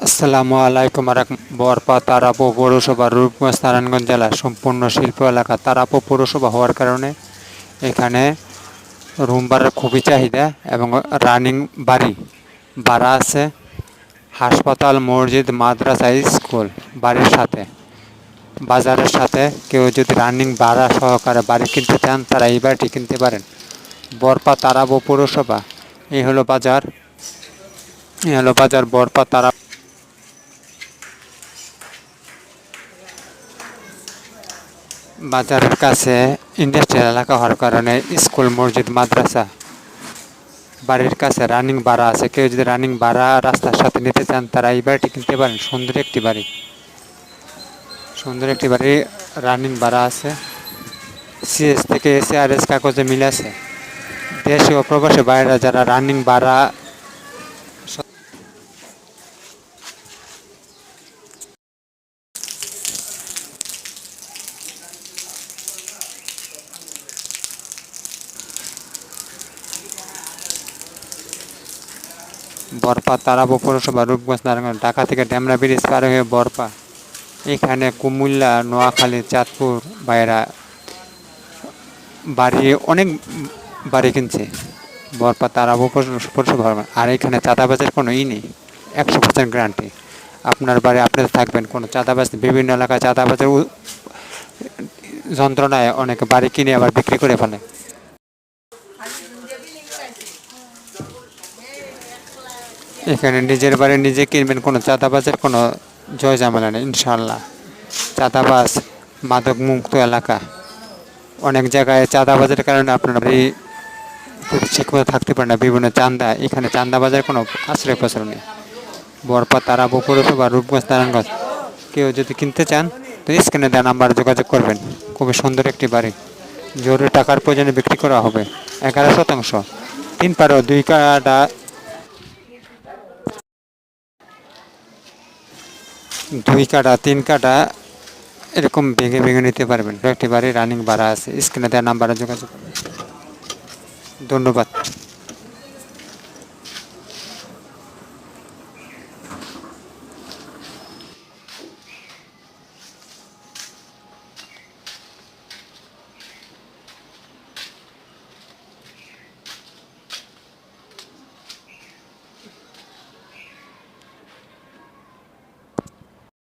আসসালামু আলাইকুম বরপা তারাপো পৌরসভা রূপগঞ্জ নারায়ণগঞ্জ জেলা সম্পূর্ণ শিল্প এলাকা। তারাপো পৌরসভা হওয়ার কারণে এখানে রুম ভাড়ার খুবই চাহিদা এবং রানিং বাড়ি ভাড়া আছে। হাসপাতাল, মসজিদ, মাদ্রাসা, স্কুল বাড়ির সাথে, বাজারের সাথে। কেউ যদি রানিং ভাড়া সহকারে বাড়ি কিনতে চান তারা এই বাড়িটি কিনতে পারেন। বরপা তারাপো পৌরসভা, এই হলো বাজার, বরপা তারা। বাজারের কাছে ইন্ডাস্ট্রিয়াল এলাকা হওয়ার কারণে স্কুল, মসজিদ, মাদ্রাসা বাড়ির কাছে রানিং ভাড়া আছে। কেউ যদি রানিং ভাড়া রাস্তার সাথে নিতে চান তারা এই বাড়িটি কিনতে পারেন। সুন্দর একটি বাড়ি রানিং ভাড়া আছে। সিএস থেকে SARS কাগজে মিল আছে। দেশে ও প্রবাসী বাইরে যারা রানিং ভাড়া বরপা তারাপো পৌরসভা রূপগঞ্জ নারায়ণগঞ্জ। ঢাকা থেকে ডেমরা ব্রিজ পার হয়ে বরপা। এখানে কুমিল্লা, নোয়াখালী, চাঁদপুর বাইরা বাড়ি অনেক বাড়ি কিনছে বরপা তারাপো পৌরসভা। আর এখানে চাঁদাবাজের কোনো নেই, 100% গ্যারান্টি। আপনার বাড়ি আপনি থাকবেন, কোনো চাঁদাবাজ। বিভিন্ন এলাকায় চাঁদাবাজের যন্ত্রণায় অনেকে বাড়ি কিনে আবার বিক্রি করে ফেলে। এখানে নিজের বাড়ি নিজে কিনবেন, কোনো চাঁদাবাজের কোনো জয় ঝামেলা নেই ইনশাল্লাহ। চাঁদাবাজ মাদক মুক্ত এলাকা। অনেক জায়গায় চাঁদাবাজের কারণে আপনার বাড়ি ঠিকমতো থাকতে পারে না, বিভিন্ন চান্দা। এখানে চাঁদাবাজের কোনো আশ্রয় প্রশ্রয় নেই। বরপা তারাপো পৌরসভা রূপগঞ্জ নারায়ণগঞ্জ। কেউ যদি কিনতে চান তো স্ক্রিনে দেওয়া নাম্বারে যোগাযোগ করবেন। খুবই সুন্দর একটি বাড়ি, জরুরি টাকার প্রয়োজনে বিক্রি করা হবে। 11 শতাংশ, 3 পারো 2 কাটা, 2 কাটা 3 কাটা এরকম ভেঙে ভেঙে নিতে পারবেন। একটি বাড়ি রানিং ভাড়া আছে। স্ক্রিনে দেওয়া নাম্বারে যোগাযোগ করবেন। ধন্যবাদ।